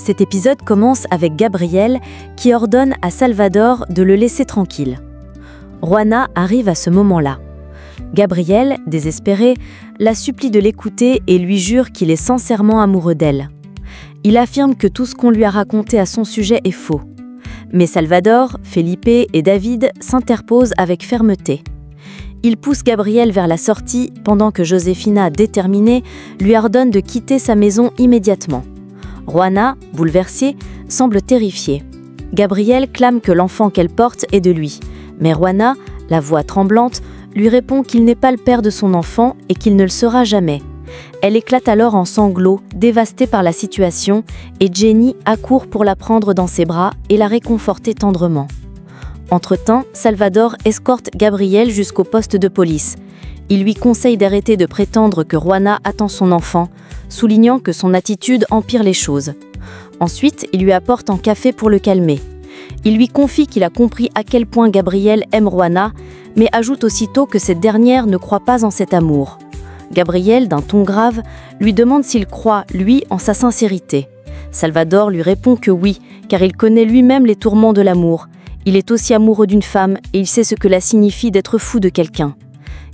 Cet épisode commence avec Gabriel qui ordonne à Salvador de le laisser tranquille. Juana arrive à ce moment-là. Gabriel, désespéré, la supplie de l'écouter et lui jure qu'il est sincèrement amoureux d'elle. Il affirme que tout ce qu'on lui a raconté à son sujet est faux. Mais Salvador, Felipe et David s'interposent avec fermeté. Ils poussent Gabriel vers la sortie pendant que Josefina, déterminée, lui ordonne de quitter sa maison immédiatement. Juana, bouleversée, semble terrifiée. Gabriel clame que l'enfant qu'elle porte est de lui, mais Juana, la voix tremblante, lui répond qu'il n'est pas le père de son enfant et qu'il ne le sera jamais. Elle éclate alors en sanglots, dévastée par la situation, et Jenny accourt pour la prendre dans ses bras et la réconforter tendrement. Entre-temps, Salvador escorte Gabriel jusqu'au poste de police. Il lui conseille d'arrêter de prétendre que Juana attend son enfant, soulignant que son attitude empire les choses. Ensuite, il lui apporte un café pour le calmer. Il lui confie qu'il a compris à quel point Gabriel aime Juana, mais ajoute aussitôt que cette dernière ne croit pas en cet amour. Gabriel, d'un ton grave, lui demande s'il croit, lui, en sa sincérité. Salvador lui répond que oui, car il connaît lui-même les tourments de l'amour. Il est aussi amoureux d'une femme et il sait ce que cela signifie d'être fou de quelqu'un.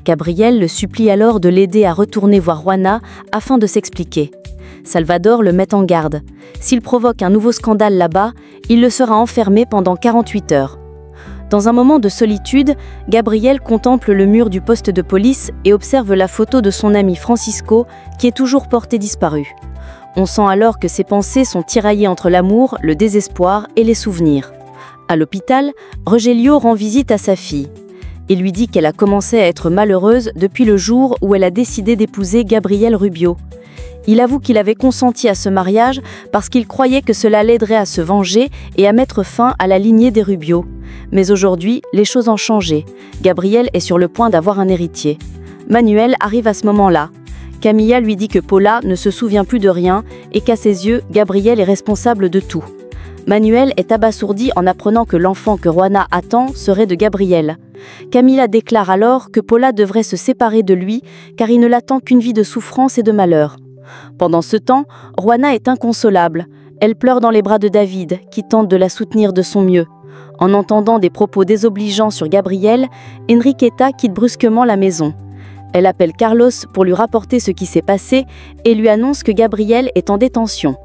Gabriel le supplie alors de l'aider à retourner voir Juana afin de s'expliquer. Salvador le met en garde. S'il provoque un nouveau scandale là-bas, il le sera enfermé pendant 48 heures. Dans un moment de solitude, Gabriel contemple le mur du poste de police et observe la photo de son ami Francisco qui est toujours porté disparu. On sent alors que ses pensées sont tiraillées entre l'amour, le désespoir et les souvenirs. À l'hôpital, Rogelio rend visite à sa fille. Il lui dit qu'elle a commencé à être malheureuse depuis le jour où elle a décidé d'épouser Gabriel Rubio. Il avoue qu'il avait consenti à ce mariage parce qu'il croyait que cela l'aiderait à se venger et à mettre fin à la lignée des Rubio. Mais aujourd'hui, les choses ont changé. Gabriel est sur le point d'avoir un héritier. Manuel arrive à ce moment-là. Camilla lui dit que Paula ne se souvient plus de rien et qu'à ses yeux, Gabriel est responsable de tout. Manuel est abasourdi en apprenant que l'enfant que Juana attend serait de Gabriel. Camilla déclare alors que Paula devrait se séparer de lui car il ne l'attend qu'une vie de souffrance et de malheur. Pendant ce temps, Juana est inconsolable. Elle pleure dans les bras de David, qui tente de la soutenir de son mieux. En entendant des propos désobligeants sur Gabriel, Enriqueta quitte brusquement la maison. Elle appelle Carlos pour lui rapporter ce qui s'est passé et lui annonce que Gabriel est en détention.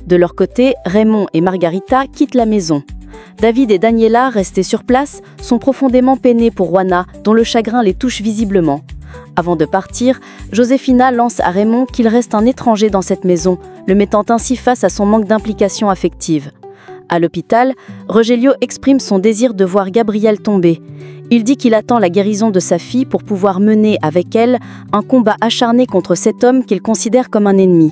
De leur côté, Raymond et Margarita quittent la maison. David et Daniela, restés sur place, sont profondément peinés pour Juana, dont le chagrin les touche visiblement. Avant de partir, Josefina lance à Raymond qu'il reste un étranger dans cette maison, le mettant ainsi face à son manque d'implication affective. À l'hôpital, Rogelio exprime son désir de voir Gabriel tomber. Il dit qu'il attend la guérison de sa fille pour pouvoir mener avec elle un combat acharné contre cet homme qu'il considère comme un ennemi.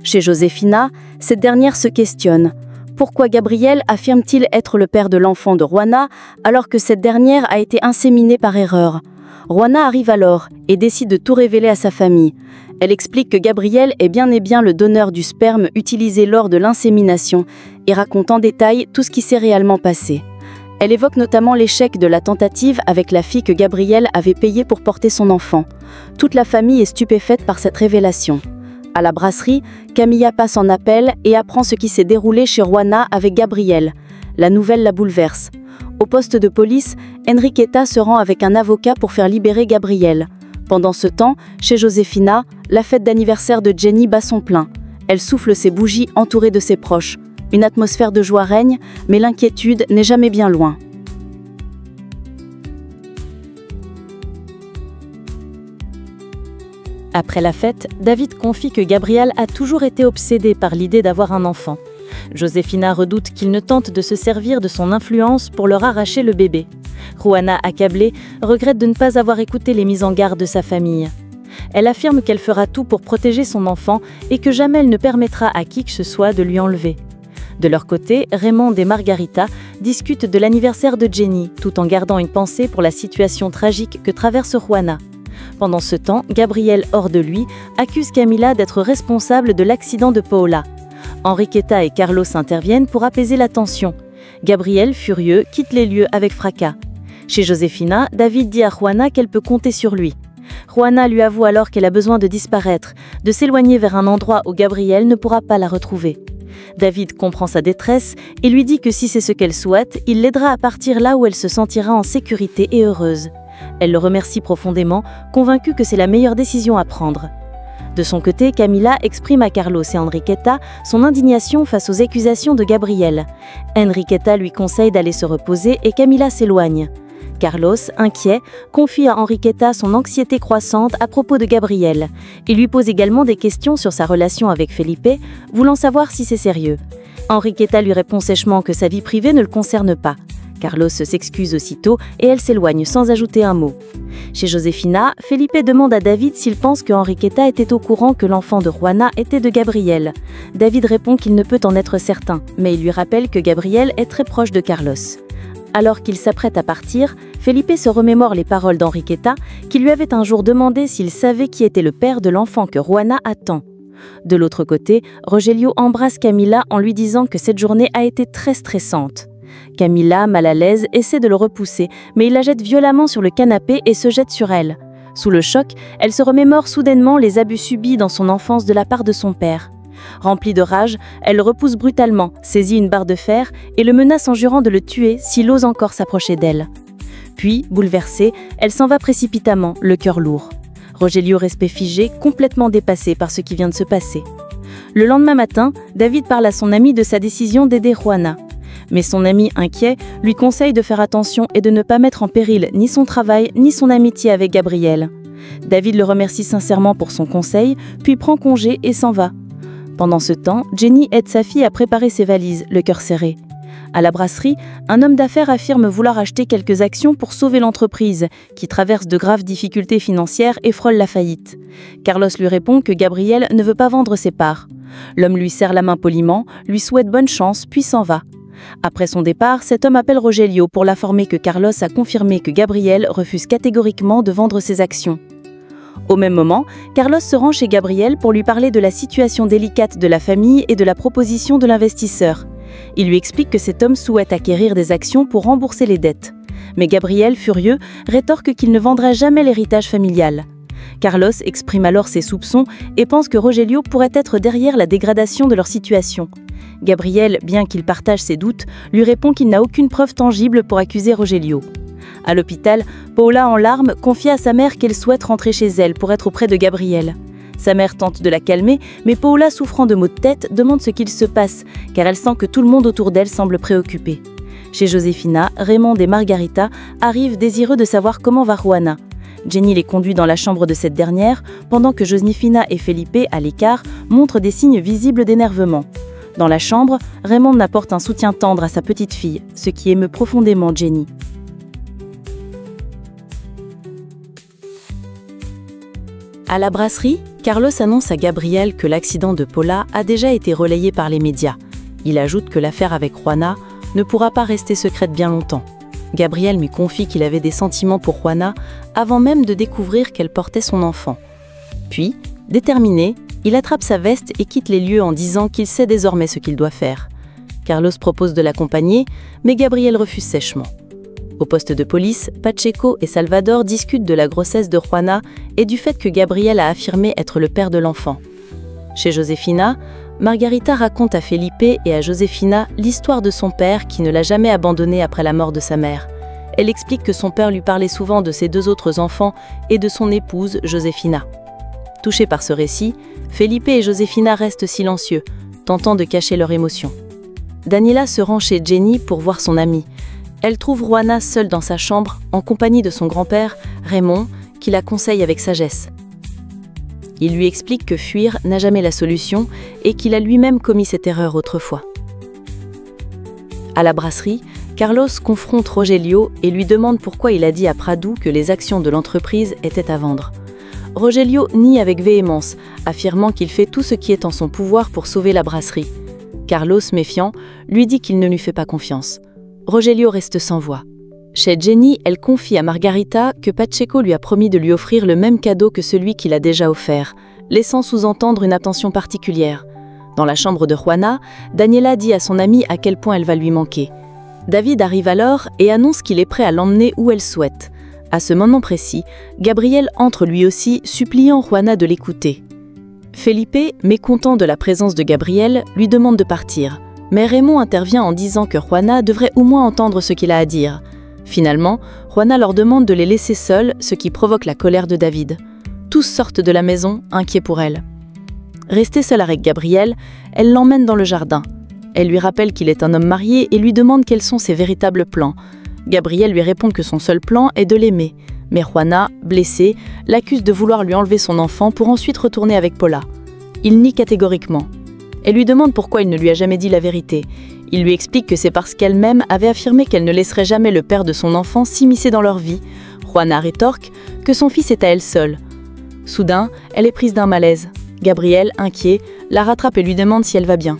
Chez Josefina, cette dernière se questionne. Pourquoi Gabriel affirme-t-il être le père de l'enfant de Juana alors que cette dernière a été inséminée par erreur ? Juana arrive alors et décide de tout révéler à sa famille. Elle explique que Gabriel est bien et bien le donneur du sperme utilisé lors de l'insémination et raconte en détail tout ce qui s'est réellement passé. Elle évoque notamment l'échec de la tentative avec la fille que Gabriel avait payée pour porter son enfant. Toute la famille est stupéfaite par cette révélation. À la brasserie, Camilla passe en appel et apprend ce qui s'est déroulé chez Juana avec Gabriel. La nouvelle la bouleverse. Au poste de police, Enriqueta se rend avec un avocat pour faire libérer Gabriel. Pendant ce temps, chez Josefina, la fête d'anniversaire de Jenny bat son plein. Elle souffle ses bougies entourée de ses proches. Une atmosphère de joie règne, mais l'inquiétude n'est jamais bien loin. Après la fête, David confie que Gabriel a toujours été obsédé par l'idée d'avoir un enfant. Josefina redoute qu'il ne tente de se servir de son influence pour leur arracher le bébé. Juana, accablée, regrette de ne pas avoir écouté les mises en garde de sa famille. Elle affirme qu'elle fera tout pour protéger son enfant et que jamais elle ne permettra à qui que ce soit de lui enlever. De leur côté, Raymond et Margarita discutent de l'anniversaire de Jenny, tout en gardant une pensée pour la situation tragique que traverse Juana. Pendant ce temps, Gabriel, hors de lui, accuse Camilla d'être responsable de l'accident de Paula. Enriqueta et Carlos interviennent pour apaiser la tension. Gabriel, furieux, quitte les lieux avec fracas. Chez Josefina, David dit à Juana qu'elle peut compter sur lui. Juana lui avoue alors qu'elle a besoin de disparaître, de s'éloigner vers un endroit où Gabriel ne pourra pas la retrouver. David comprend sa détresse et lui dit que si c'est ce qu'elle souhaite, il l'aidera à partir là où elle se sentira en sécurité et heureuse. Elle le remercie profondément, convaincue que c'est la meilleure décision à prendre. De son côté, Camila exprime à Carlos et Enriqueta son indignation face aux accusations de Gabriel. Enriqueta lui conseille d'aller se reposer et Camila s'éloigne. Carlos, inquiet, confie à Enriqueta son anxiété croissante à propos de Gabriel. Il lui pose également des questions sur sa relation avec Felipe, voulant savoir si c'est sérieux. Enriqueta lui répond sèchement que sa vie privée ne le concerne pas. Carlos s'excuse aussitôt et elle s'éloigne sans ajouter un mot. Chez Josefina, Felipe demande à David s'il pense que Enriqueta était au courant que l'enfant de Juana était de Gabriel. David répond qu'il ne peut en être certain, mais il lui rappelle que Gabriel est très proche de Carlos. Alors qu'il s'apprête à partir, Felipe se remémore les paroles d'Enriqueta qui lui avait un jour demandé s'il savait qui était le père de l'enfant que Juana attend. De l'autre côté, Rogelio embrasse Camila en lui disant que cette journée a été très stressante. Camila, mal à l'aise, essaie de le repousser, mais il la jette violemment sur le canapé et se jette sur elle. Sous le choc, elle se remémore soudainement les abus subis dans son enfance de la part de son père. Remplie de rage, elle le repousse brutalement, saisit une barre de fer et le menace en jurant de le tuer s'il ose encore s'approcher d'elle. Puis, bouleversée, elle s'en va précipitamment, le cœur lourd. Rogelio reste figé, complètement dépassé par ce qui vient de se passer. Le lendemain matin, David parle à son ami de sa décision d'aider Juana. Mais son ami, inquiet, lui conseille de faire attention et de ne pas mettre en péril ni son travail ni son amitié avec Gabriel. David le remercie sincèrement pour son conseil, puis prend congé et s'en va. Pendant ce temps, Jenny aide sa fille à préparer ses valises, le cœur serré. À la brasserie, un homme d'affaires affirme vouloir acheter quelques actions pour sauver l'entreprise, qui traverse de graves difficultés financières et frôle la faillite. Carlos lui répond que Gabriel ne veut pas vendre ses parts. L'homme lui serre la main poliment, lui souhaite bonne chance, puis s'en va. Après son départ, cet homme appelle Rogelio pour l'informer que Carlos a confirmé que Gabriel refuse catégoriquement de vendre ses actions. Au même moment, Carlos se rend chez Gabriel pour lui parler de la situation délicate de la famille et de la proposition de l'investisseur. Il lui explique que cet homme souhaite acquérir des actions pour rembourser les dettes. Mais Gabriel, furieux, rétorque qu'il ne vendra jamais l'héritage familial. Carlos exprime alors ses soupçons et pense que Rogelio pourrait être derrière la dégradation de leur situation. Gabriel, bien qu'il partage ses doutes, lui répond qu'il n'a aucune preuve tangible pour accuser Rogelio. À l'hôpital, Paula, en larmes, confie à sa mère qu'elle souhaite rentrer chez elle pour être auprès de Gabriel. Sa mère tente de la calmer, mais Paula, souffrant de maux de tête, demande ce qu'il se passe, car elle sent que tout le monde autour d'elle semble préoccupé. Chez Josefina, Raymond et Margarita arrivent désireux de savoir comment va Juana. Jenny les conduit dans la chambre de cette dernière, pendant que Josefina et Felipe, à l'écart, montrent des signes visibles d'énervement. Dans la chambre, Raymond apporte un soutien tendre à sa petite fille, ce qui émeut profondément Jenny. À la brasserie, Carlos annonce à Gabriel que l'accident de Paula a déjà été relayé par les médias. Il ajoute que l'affaire avec Juana ne pourra pas rester secrète bien longtemps. Gabriel lui confie qu'il avait des sentiments pour Juana avant même de découvrir qu'elle portait son enfant. Puis, déterminé, il attrape sa veste et quitte les lieux en disant qu'il sait désormais ce qu'il doit faire. Carlos propose de l'accompagner, mais Gabriel refuse sèchement. Au poste de police, Pacheco et Salvador discutent de la grossesse de Juana et du fait que Gabriel a affirmé être le père de l'enfant. Chez Josefina, Margarita raconte à Felipe et à Josefina l'histoire de son père qui ne l'a jamais abandonnée après la mort de sa mère. Elle explique que son père lui parlait souvent de ses deux autres enfants et de son épouse, Josefina. Touchés par ce récit, Felipe et Josefina restent silencieux, tentant de cacher leur émotion. Daniela se rend chez Jenny pour voir son amie. Elle trouve Juana seule dans sa chambre, en compagnie de son grand-père, Raymond, qui la conseille avec sagesse. Il lui explique que fuir n'a jamais la solution et qu'il a lui-même commis cette erreur autrefois. À la brasserie, Carlos confronte Rogelio et lui demande pourquoi il a dit à Prado que les actions de l'entreprise étaient à vendre. Rogelio nie avec véhémence, affirmant qu'il fait tout ce qui est en son pouvoir pour sauver la brasserie. Carlos, méfiant, lui dit qu'il ne lui fait pas confiance. Rogelio reste sans voix. Chez Jenny, elle confie à Margarita que Pacheco lui a promis de lui offrir le même cadeau que celui qu'il a déjà offert, laissant sous-entendre une attention particulière. Dans la chambre de Juana, Daniela dit à son amie à quel point elle va lui manquer. David arrive alors et annonce qu'il est prêt à l'emmener où elle souhaite. À ce moment précis, Gabriel entre lui aussi, suppliant Juana de l'écouter. Felipe, mécontent de la présence de Gabriel, lui demande de partir. Mais Raymond intervient en disant que Juana devrait au moins entendre ce qu'il a à dire. Finalement, Juana leur demande de les laisser seuls, ce qui provoque la colère de David. Tous sortent de la maison, inquiets pour elle. Restée seule avec Gabriel, elle l'emmène dans le jardin. Elle lui rappelle qu'il est un homme marié et lui demande quels sont ses véritables plans. Gabriel lui répond que son seul plan est de l'aimer. Mais Juana, blessée, l'accuse de vouloir lui enlever son enfant pour ensuite retourner avec Paula. Il nie catégoriquement. Elle lui demande pourquoi il ne lui a jamais dit la vérité. Il lui explique que c'est parce qu'elle-même avait affirmé qu'elle ne laisserait jamais le père de son enfant s'immiscer dans leur vie. Juana rétorque que son fils est à elle seule. Soudain, elle est prise d'un malaise. Gabriel, inquiet, la rattrape et lui demande si elle va bien.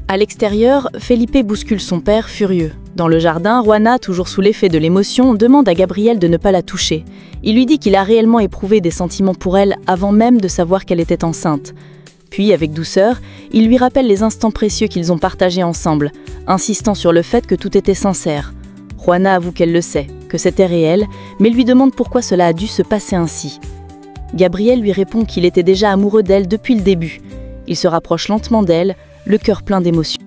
À l'extérieur, Felipe bouscule son père, furieux. Dans le jardin, Juana, toujours sous l'effet de l'émotion, demande à Gabriel de ne pas la toucher. Il lui dit qu'il a réellement éprouvé des sentiments pour elle avant même de savoir qu'elle était enceinte. Puis, avec douceur, il lui rappelle les instants précieux qu'ils ont partagés ensemble, insistant sur le fait que tout était sincère. Juana avoue qu'elle le sait, que c'était réel, mais lui demande pourquoi cela a dû se passer ainsi. Gabriel lui répond qu'il était déjà amoureux d'elle depuis le début. Il se rapproche lentement d'elle, le cœur plein d'émotions.